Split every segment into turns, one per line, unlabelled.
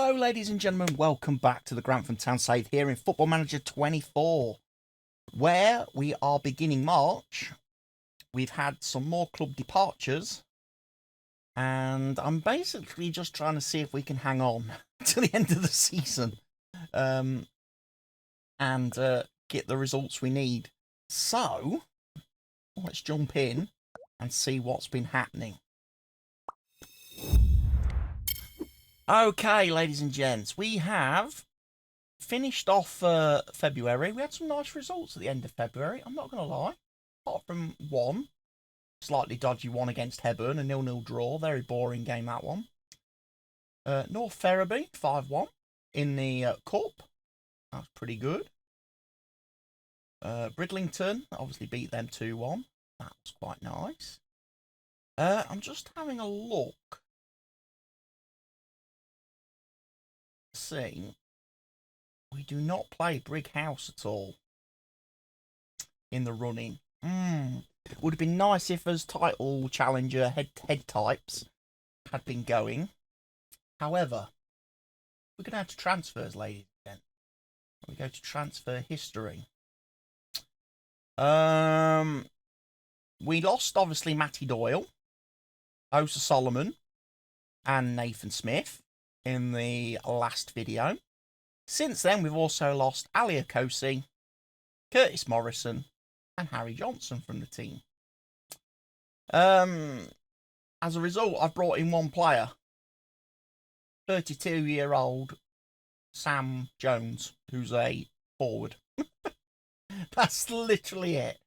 Hello ladies and gentlemen, welcome back to the Grantham Town save here in Football Manager 24, where we are beginning March. We've had some more club departures, and I'm basically just trying to see if we can hang on to the end of the season and get the results we need. So, let's jump in and see what's been happening. Okay, ladies and gents, we have finished off February. We had some nice results at the end of February, I'm not going to lie. Apart from one, slightly dodgy one against Hebburn, a 0-0 draw. Very boring game, that one. North Ferriby, 5-1 in the Cup. That's pretty good. Bridlington, obviously beat them 2-1. That was quite nice. I'm just having a look. See, we do not play Brighouse at all in the running. Would have been nice if as title challenger head types had been going. However, we're going to have to transfers, ladies and gents. We go to transfer history. We lost obviously Matty Doyle, Osa Solomon, and Nathan Smith in the last video. Since then, we've also lost Ali Akosi, Curtis Morrison, and Harry Johnson from the team. As a result, I've brought in one player, 32-year-old Sam Jones, who's a forward. That's literally it.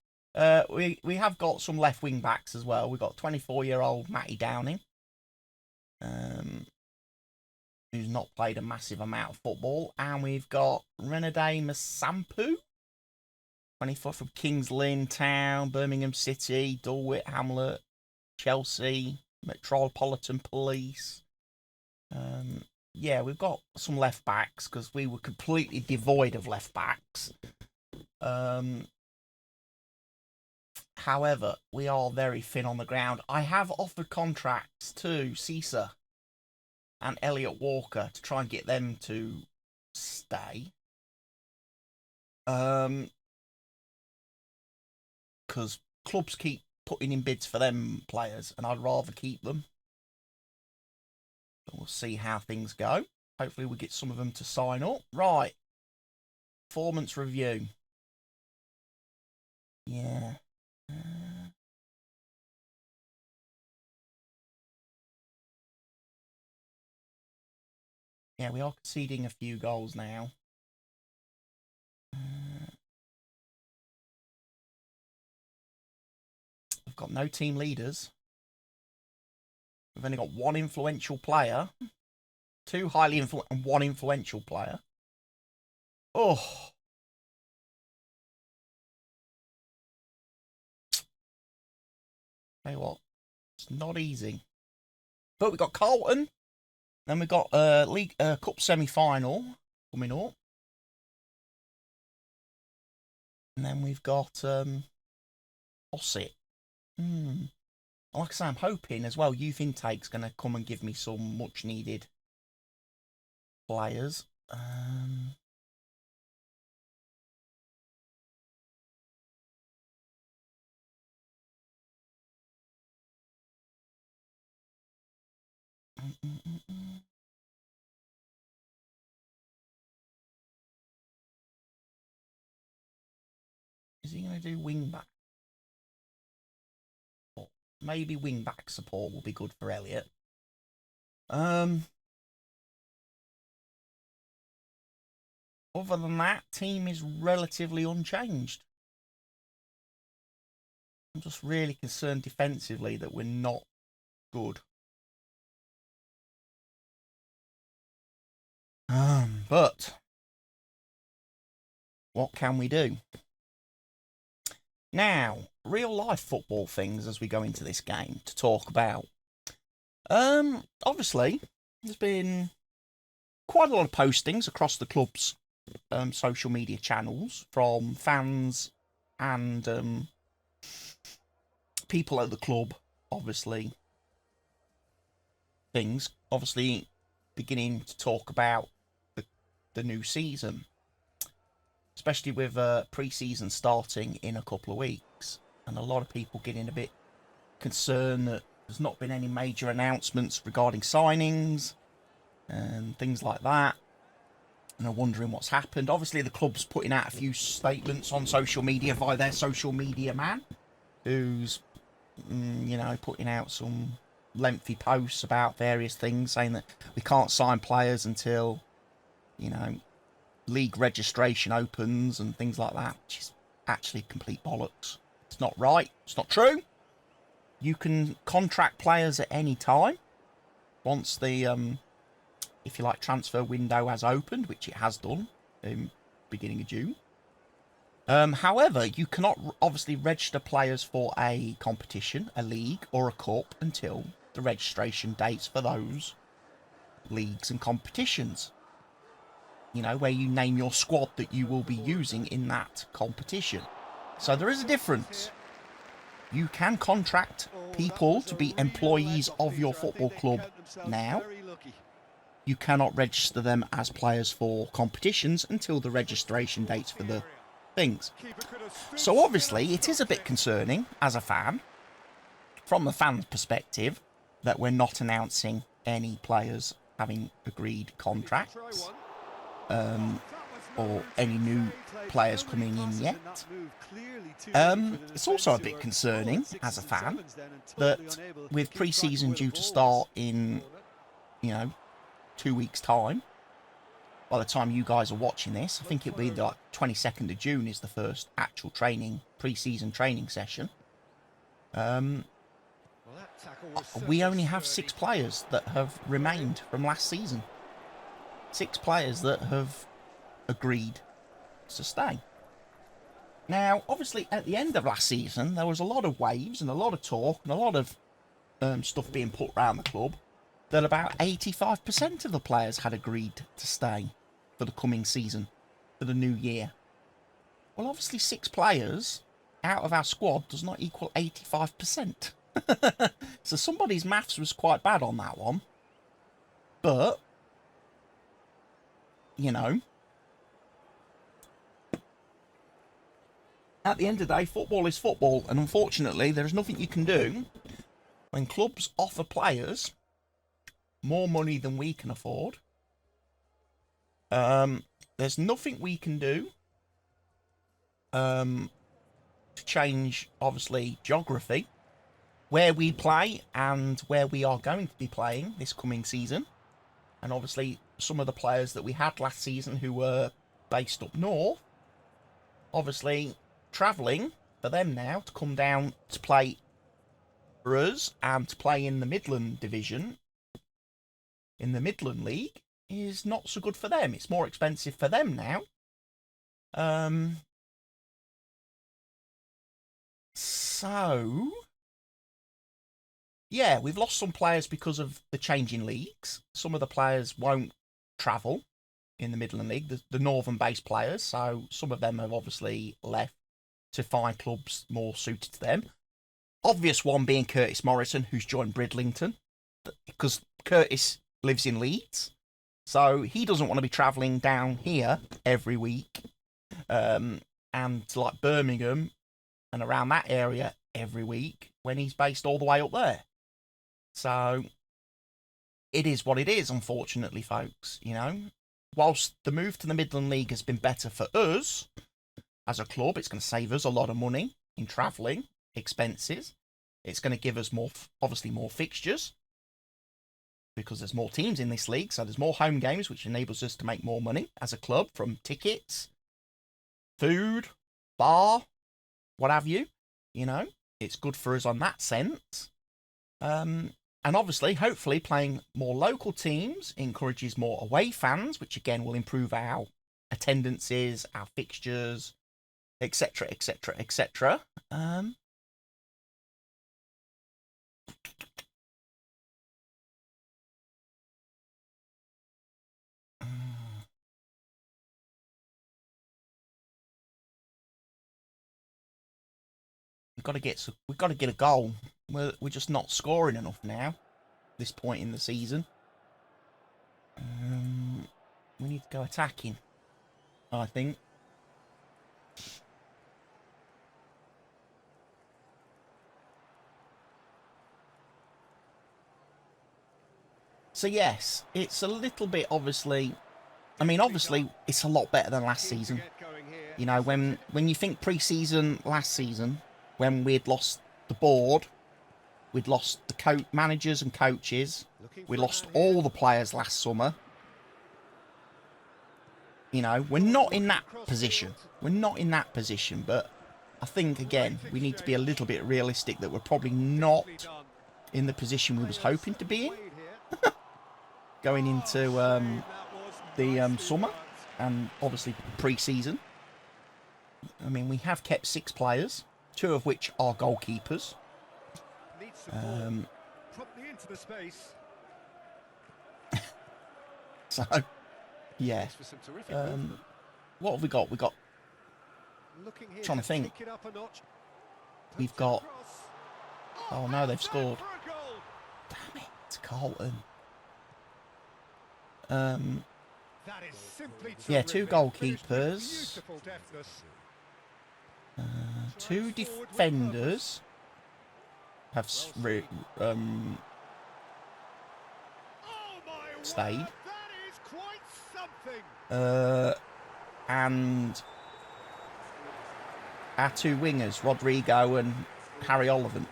We have got some left wing backs as well. We've got 24-year-old Matty Downing, who's not played a massive amount of football. And we've got Renade Masampu, 24 from Kings Lynn Town, Birmingham City, Dulwich Hamlet, Chelsea, Metropolitan Police. Yeah, we've got some left backs because we were completely devoid of left backs. However, we are very thin on the ground. I have offered contracts to Caesar and Elliot Walker to try and get them to stay. Because clubs keep putting in bids for them players, and I'd rather keep them. But we'll see how things go. Hopefully we get some of them to sign up. Right. Performance review. Yeah. Yeah, we are conceding a few goals now. We've got no team leaders. We've only got one influential player, two highly influential, and one influential player. Oh. Tell you what, it's not easy. But we've got Carlton. Then we've got League Cup semi-final coming up. And then we've got Ossett. Like I say, I'm hoping as well Youth Intake's going to come and give me some much-needed players. Is he going to do wing back? Or maybe wing back support will be good for Elliot. Other than that, team is relatively unchanged. I'm just really concerned defensively that we're not good. But what can we do? Now, real life football things as we go into this game to talk about. Obviously, there's been quite a lot of postings across the club's social media channels from fans and people at the club, obviously. Obviously, beginning to talk about the new season, especially with pre-season starting in a couple of weeks, and a lot of people getting a bit concerned that there's not been any major announcements regarding signings and things like that, and are wondering what's happened. Obviously, the club's putting out a few statements on social media via their social media man, who's, you know, putting out some lengthy posts about various things, saying that we can't sign players until, you know, league registration opens and things like that, which is actually complete bollocks. It's not right. It's not true. You can contract players at any time once the, if you like, transfer window has opened, which it has done in beginning of June. However, you cannot obviously register players for a competition, a league, or a cup until the registration dates for those leagues and competitions. You know, where you name your squad that you will be using in that competition. So there is a difference. You can contract people to be employees of your football club now. You cannot register them as players for competitions until the registration dates for the things. So obviously it is a bit concerning as a fan, from the fan's perspective, that we're not announcing any players having agreed contracts, or any new players coming in yet. It's also a bit concerning as a fan that with pre-season due to start in, you know, 2 weeks' time, by the time you guys are watching this, I think it'll be like 22nd of June is the first actual pre-season training session. We only have 6 players that have remained from last season. 6 players that have agreed to stay. Now, obviously, at the end of last season, there was a lot of waves and a lot of talk and a lot of stuff being put around the club that about 85% of the players had agreed to stay for the coming season, for the new year. Well, obviously, 6 players out of our squad does not equal 85%. So somebody's maths was quite bad on that one. But, you know, at the end of the day, football is football, and unfortunately, there's nothing you can do when clubs offer players more money than we can afford. There's nothing we can do to change, obviously, geography, where we play and where we are going to be playing this coming season. And obviously, some of the players that we had last season who were based up north, obviously travelling for them now to come down to play for us and to play in the Midland division, in the Midland League, is not so good for them. It's more expensive for them now. So, yeah, we've lost some players because of the change in leagues. Some of the players won't travel in the Midland League, the northern-based players, so some of them have obviously left to find clubs more suited to them. Obvious one being Curtis Morrison, who's joined Bridlington, because Curtis lives in Leeds, so he doesn't want to be travelling down here every week, and to like Birmingham and around that area every week when he's based all the way up there. So it is what it is, unfortunately, folks. You know, whilst the move to the Midland League has been better for us as a club, it's going to save us a lot of money in travelling expenses. It's going to give us more, obviously, more fixtures, because there's more teams in this league, so there's more home games, which enables us to make more money as a club from tickets, food, bar, what have you. You know, it's good for us on that sense. And obviously, hopefully, playing more local teams encourages more away fans, which again will improve our attendances, our fixtures, etc., etc., etc. We've got to get a goal. We're just not scoring enough now. This point in the season. We need to go attacking, I think. So yes, it's a little bit obviously. I mean, obviously, it's a lot better than last season. You know, when you think pre-season last season, when we'd lost the board, we'd lost the managers and coaches, we lost all the players last summer. You know, we're not in that position. We're not in that position, but I think, again, we need to be a little bit realistic that we're probably not in the position we was hoping to be in going into the summer and obviously pre-season. I mean, we have kept 6 players, 2 of which are goalkeepers. So, yeah. What have we got? We got. Trying to think. We've got. Oh no, they've scored. Damn it, it's Carlton. Yeah, 2 goalkeepers. 2 defenders have stayed. And our 2 wingers, Rodrigo and Harry Olivan.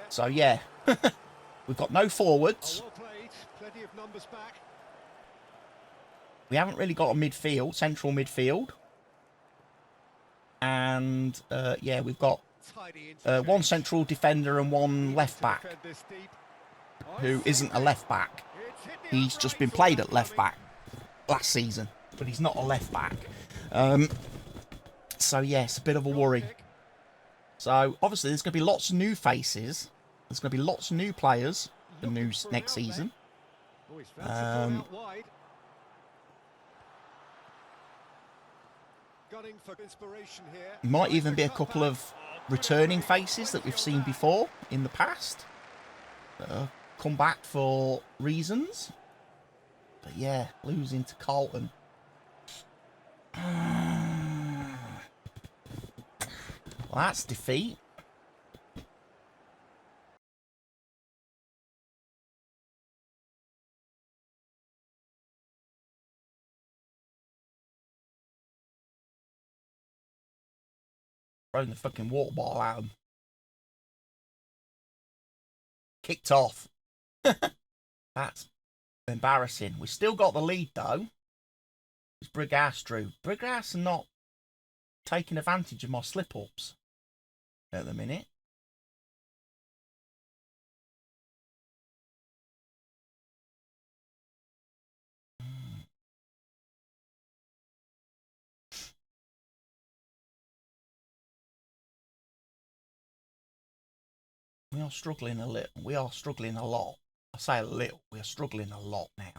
So yeah, we've got no forwards. We haven't really got a midfield, central midfield. And yeah, we've got 1 central defender and 1 left back, who isn't a left back. He's just been played at left back last season, but he's not a left back. So yeah, it's a bit of a worry. So obviously there's going to be lots of new faces. There's going to be lots of new players for next season. Might even be a couple of returning faces that we've seen before in the past that have come back for reasons. But yeah, losing to Carlton. Well, that's defeat. Throwing the fucking water bottle at him. Kicked off. That's embarrassing. We still got the lead though. It's Brigas Drew. Brigas are not taking advantage of my slip-ups at the minute. We are struggling a little. We are struggling a lot. I say a little. We are struggling a lot now.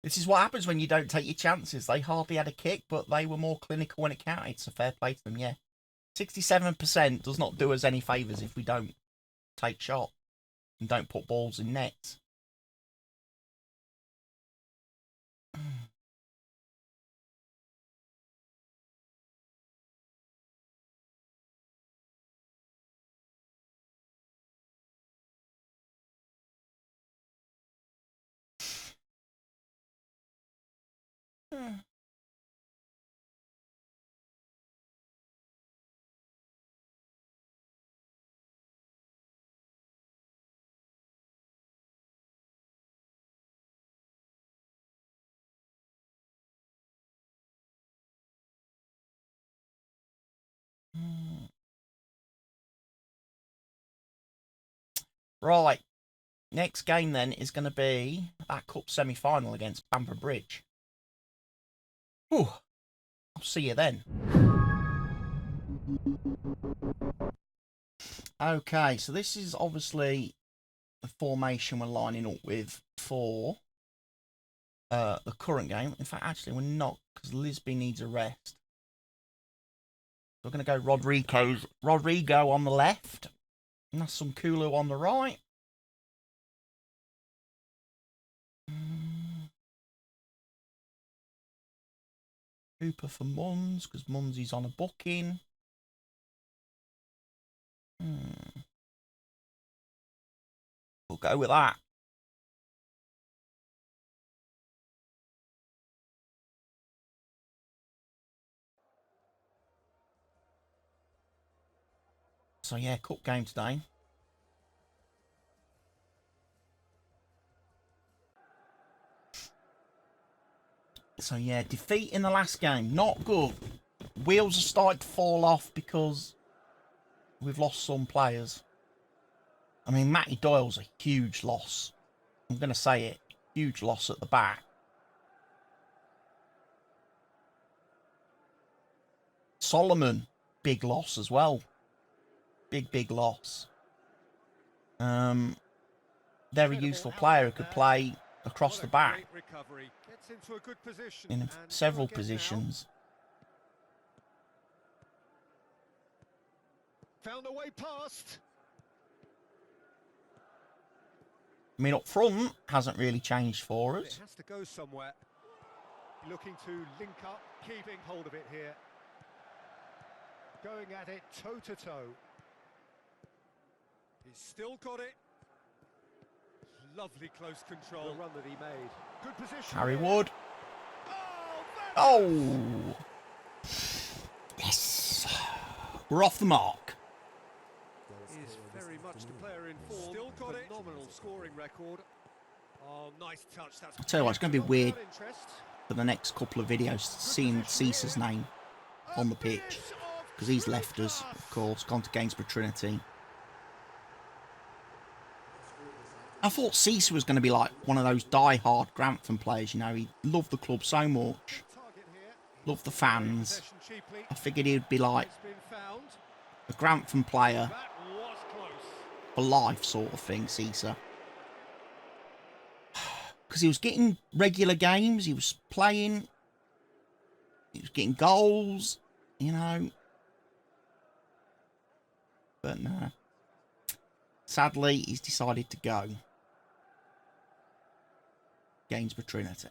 This is what happens when you don't take your chances. They hardly had a kick, but they were more clinical when it counted, so fair play to them, yeah. 67% does not do us any favours if we don't take shot and don't put balls in nets. Right. Next game then is going to be that cup semi-final against Bamber Bridge. Whew. I'll see you then. Okay, so this is obviously the formation we're lining up with for the current game. In fact, actually, we're not, because Lisby needs a rest. We're going to go Rodrigo on the left. And that's some Kulu on the right. Hooper for Muns, because Munsy's on a booking. We'll go with that. So yeah, cup game today. So yeah, defeat in the last game, not good. Wheels are starting to fall off because we've lost some players. I mean, Matty Doyle's a huge loss. I'm going to say it. Huge loss at the back. Solomon, big loss as well. Big loss. Very useful player who could play across the back in several positions.
Found a way past.
I mean, up front hasn't really changed for us.
It has to go somewhere. Looking to link up, keeping hold of it here. Going at it toe to toe. He's still got it. Lovely close control. The run that he made. Good position.
Harry Wood.
Oh!
Oh! Yes! We're off the mark.
Is very much the player in form. Still got it. Phenomenal scoring record. Oh, nice touch. That's
I'll tell you what, it's going to be weird for the next couple of videos seeing Caesar's name on the pitch, because he's left us, of course, gone to Gainsborough Trinity. I thought Caesar was going to be like one of those die-hard Grantham players, you know. He loved the club so much, loved the fans. I figured he'd be like a Grantham player for life sort of thing, Caesar. Because he was getting regular games, he was playing, he was getting goals, you know. But no. Sadly, he's decided to go. Gainsborough Trinity.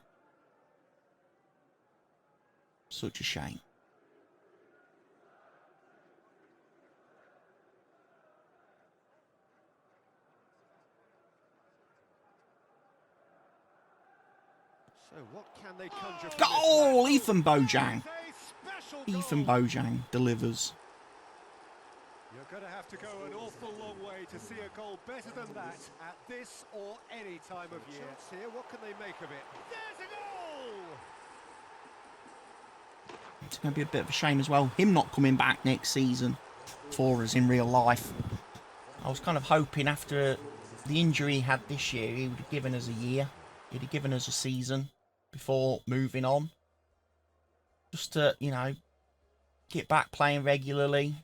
Such a shame.
So what can they conjure from
Goal! Ethan Bojang. Ethan Bojang delivers.
You're going to have to go an awful long way to see a goal better than that at this or any time of year. Here, what can they make of it? There's a goal!
It's going to be a bit of a shame as well, him not coming back next season for us in real life. I was kind of hoping after the injury he had this year, he would have given us a year. He'd have given us a season before moving on. Just to, you know, get back playing regularly.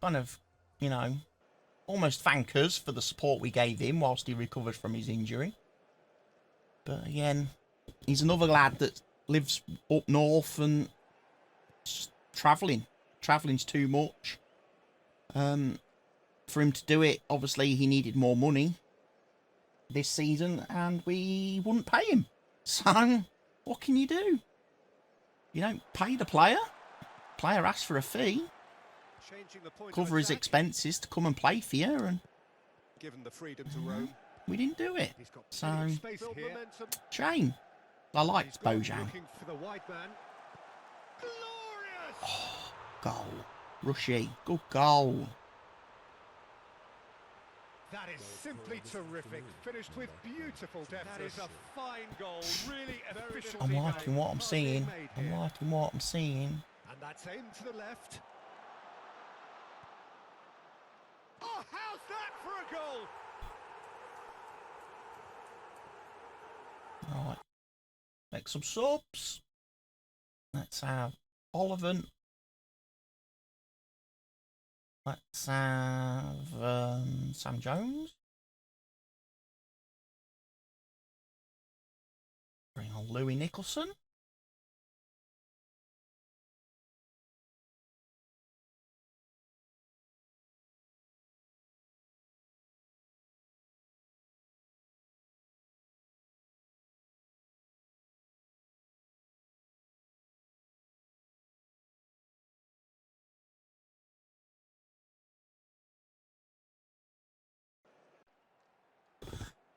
Kind of, you know, almost thank us for the support we gave him whilst he recovered from his injury. But again, he's another lad that lives up north and just travelling. Travelling's too much. For him to do it, obviously he needed more money this season and we wouldn't pay him. So, what can you do? You don't pay the player. Player asks for a fee. Cover his expenses to come and play for you, and
given the freedom to roam,
we didn't do it. So, shame. I liked Bojang. Oh, goal. Rushy. Good goal.
That is simply terrific. Finished with beautiful depth. That is a fine goal. Really efficient.
I'm liking what I'm seeing. I'm liking what I'm seeing.
And that's aimed to the left. Oh, how's that for a goal?
Right. Make some subs. Let's have Olivan. Let's have Sam Jones. Bring on Louis Nicholson.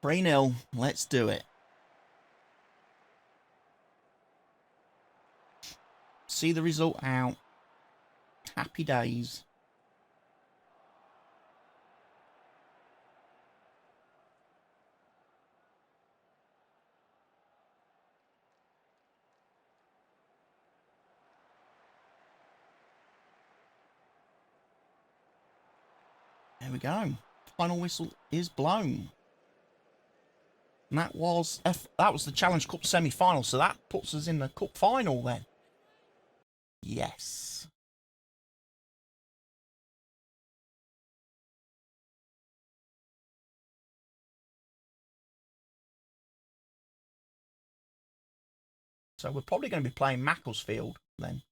Three 0. Let's do it. See the result out. Happy days. There we go. Final whistle is blown. And that was the Challenge Cup semi-final, so that puts us in the cup final then. Yes. So we're probably going to be playing Macclesfield then.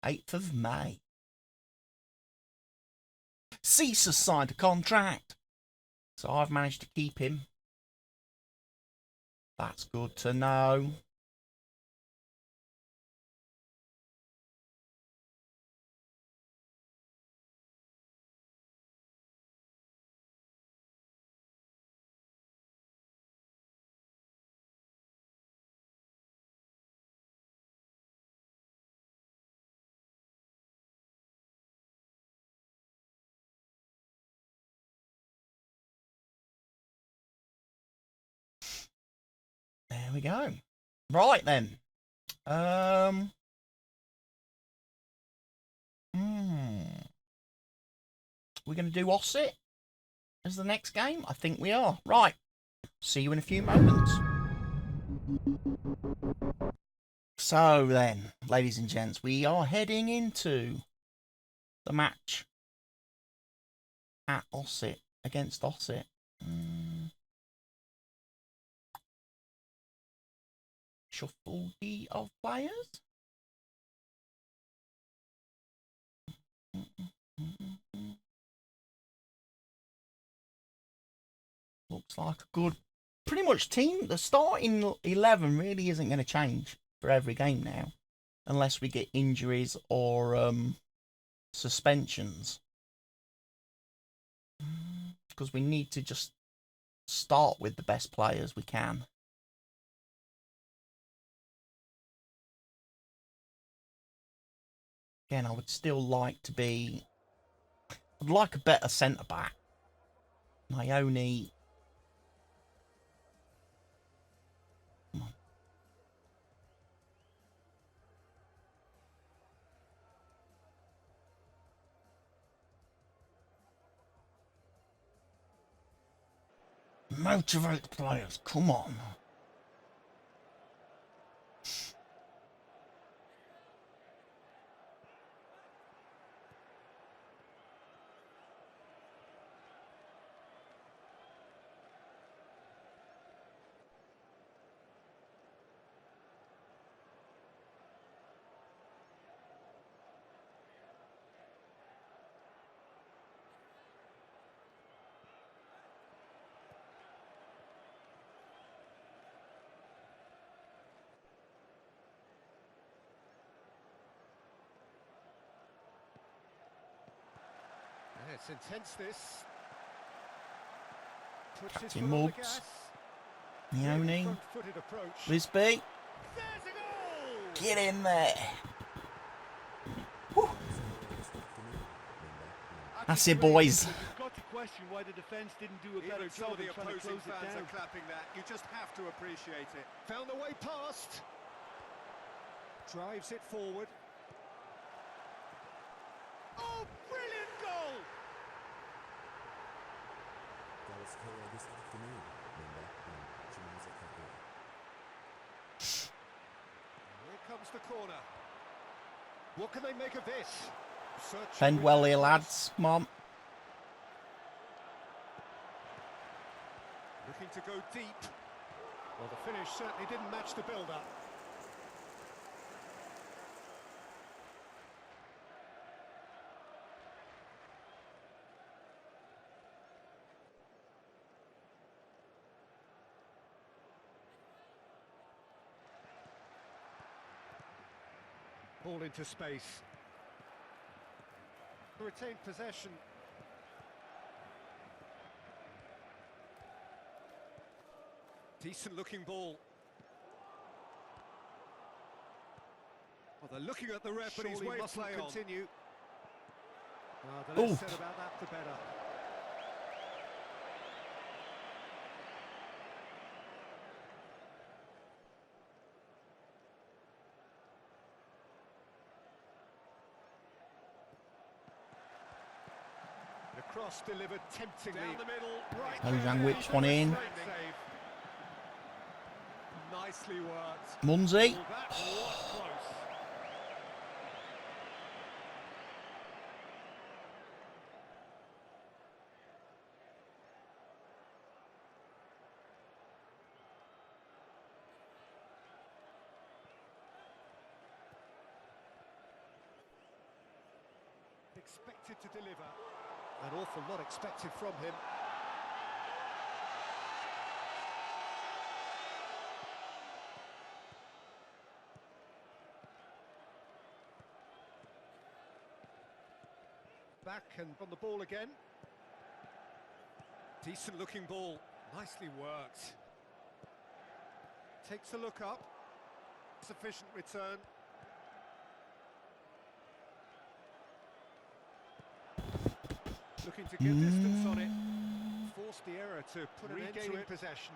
Eighth of May. Cease has signed a contract. So I've managed to keep him. That's good to know. There we go. Right then. We're going to do Osset as the next game? I think we are. Right. See you in a few moments. So then, ladies and gents, we are heading into the match at Osset, against Osset. Shuffle D of players. Looks like a good, pretty much team. The starting 11 really isn't going to change for every game now, unless we get injuries or suspensions. Because we need to just start with the best players we can. Again, I would still like to be... I'd like a better centre-back. Ione... Come on. Motivate players, come on.
It's intense, this.
Captain Muggs. Ione. Lisby. Get in there. Whew. That's it, boys.
You've got to question why the defence didn't do a better job
the
of trying to
opposing
close it
fans
down.
are clapping that. You just have to appreciate it. Found the way past. Drives it forward. Oh, brilliant goal! Here comes the corner. What can they make of this?
Defend well here, lads. Come on.
Looking to go deep. Well, the finish certainly didn't match the build-up. Ball into space. Retained possession. Decent looking ball. Well, they're looking at the ref, but he's way mustn't continue. The less said about that, the better. The cross delivered temptingly. Down the middle, right.
Bojang whips one in.
Nicely worked.
Munzi.
Well, that was close. Expected to deliver. An awful lot expected from him. Back and on the ball again. Decent looking ball. Nicely worked. Takes a look up. Sufficient return. Looking to get distance on it. Forced the error to put an end to it. Possession.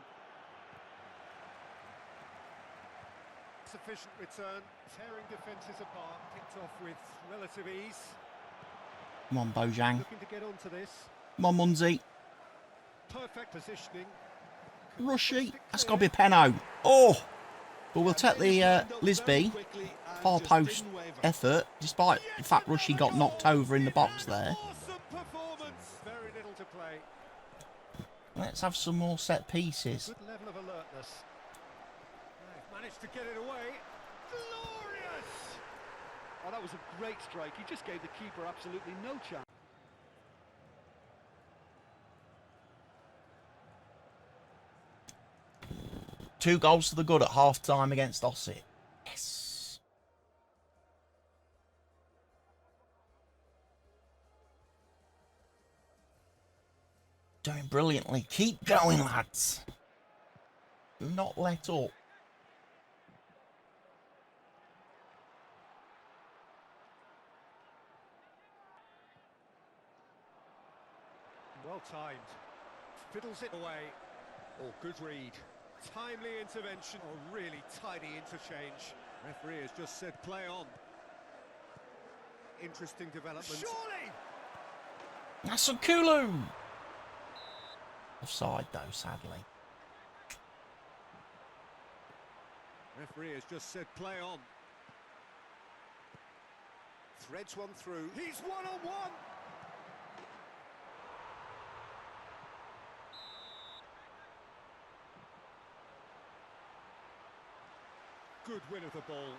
Sufficient return. Tearing defences apart. Picked off with relative ease.
Come on, Bojang.
Looking to get onto this.
Come on, Munzi.
Perfect positioning.
Rushy. That's got to be a penno. Oh! But we'll take the Lisby far post effort, despite the fact Rushy got knocked over in the box there.
Awesome performance. Very little to play.
Let's have some more set pieces.
Good level of alertness. They've managed to get it away. Glorious!
Oh, that was a great strike. He just gave the keeper absolutely no chance.
Two goals to the good at half-time against Ossett. Yes. Doing brilliantly. Keep going, lads. Do not let up.
Well timed. Fiddles it away. Oh, good read. Timely intervention. Oh, really tidy interchange. Referee has just said play on. Interesting development. Surely!
Nasukulu! Offside though, sadly.
Referee has just said play on. Threads one through. He's one-on-one! Good win of the ball.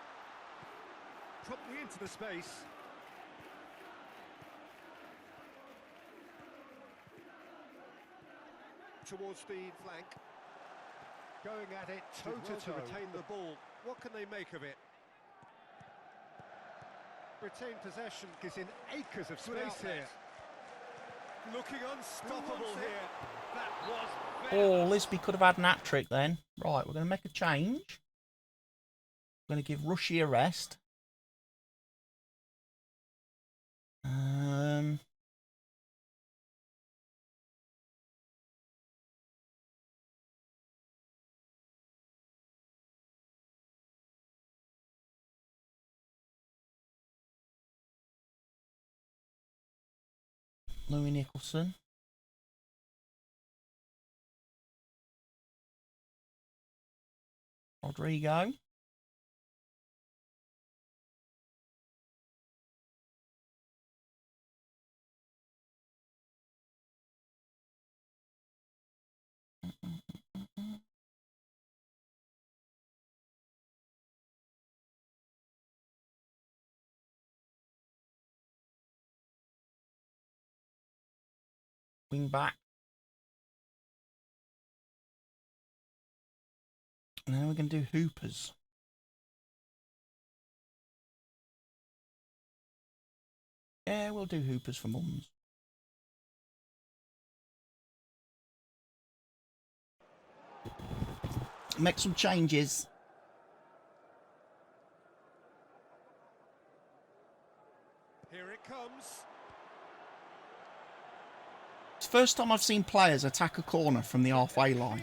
Promptly into the space. Towards the flank. Going at it toe-to-toe to retain the ball. What can they make of it? Retained possession gives in acres of space here. Looking unstoppable here. That was
Oh, Lisby could have had an hat-trick then. Right, we're going to make a change. We're going to give Rushy a rest. Louis Nicholson. Rodrigo. Wing back. And then we're going to do hoopers. Yeah, we'll do hoopers for mums. Make some changes.
Here it comes.
It's the first time I've seen players attack a corner from the halfway line.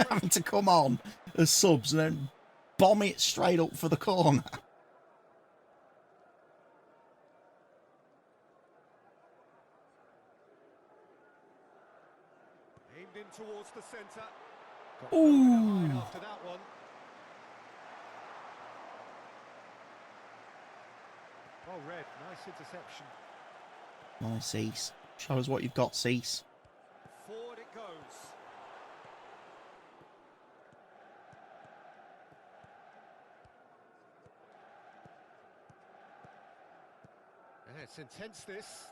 Having to come on as subs and then bomb it straight up for the corner.
Aimed in towards the centre.
Ooh.
After that one. Well read, nice interception.
Nice, Cease. Show us what you've got, Cease.
Forward it goes. Yeah, it's intense this.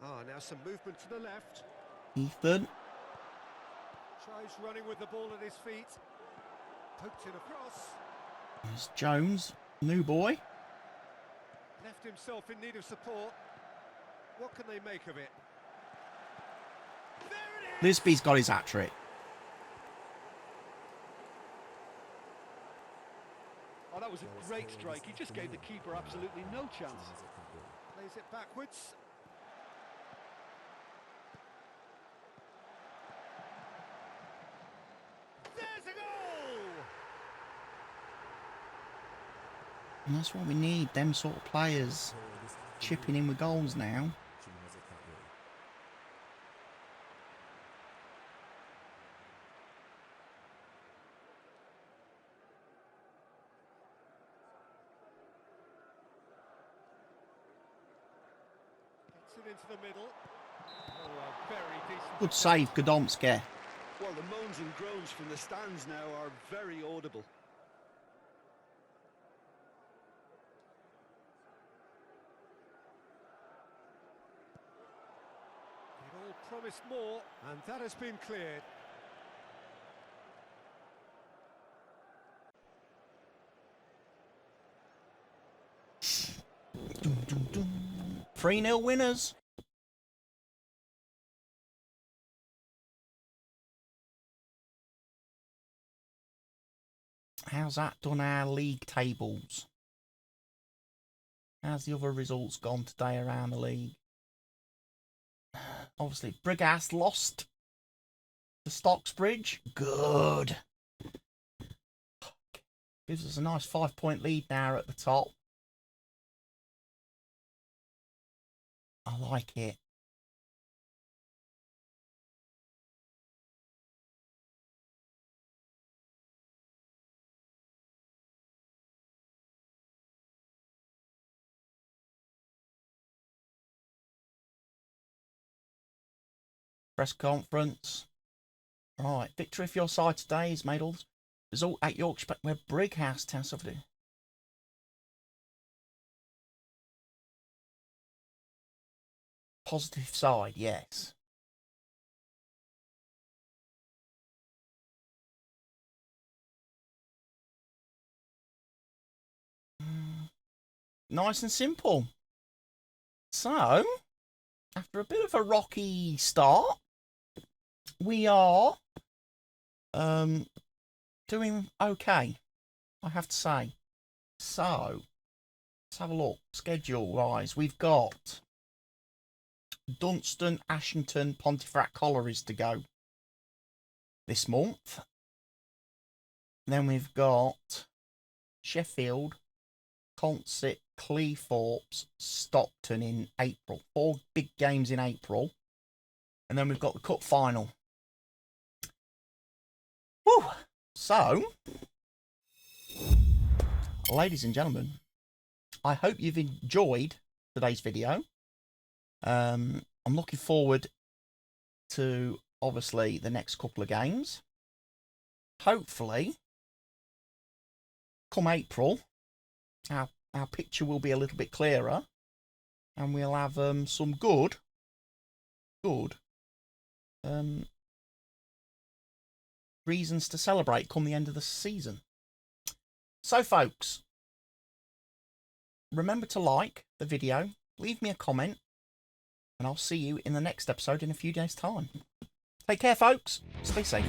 Ah, now some movement to the left.
Ethan.
Tries running with the ball at his feet. Poked it across.
There's Jones, new boy.
Left himself in need of support. What can they make of it? There it is!
Lisby's got his hat-trick.
Oh, that was a great strike. He just gave the keeper absolutely no chance.
Plays it backwards. There's a goal!
And that's what we need, them sort of players. Chipping in with goals now.
Gets it into the middle. Oh, a very decent...
Good save, Godomski.
Well, the moans and groans from the stands now are very audible.
It all promised more, and that has been cleared.
Dum, dum, dum. 3-0 winners. How's that done our league tables? How's the other results gone today around the league? Obviously, Brigas lost to Stocksbridge. Good. Gives us a nice 5-point lead now at the top. I like it. Press conference. Right, victory for your side today is made all this result at Yorkshire, where Brighouse Town suffered. Positive side, yes. Nice and simple. So, after a bit of a rocky start, we are doing okay, I have to say. So, let's have a look. Schedule-wise, we've got Dunstan, Ashington, Pontefract Collieries to go this month. Then we've got Sheffield, Consett, Cleethorpes, Stockton in April. 4 big games in April. And then we've got the cup final. Woo! So, Ladies and gentlemen, I hope you've enjoyed today's video. I'm looking forward to, obviously, the next couple of games. Hopefully, come April, our picture will be a little bit clearer, and we'll have some good reasons to celebrate come the end of the season. So, folks, remember to like the video, leave me a comment, and I'll see you in the next episode in a few days' time. Take care, folks. Stay safe.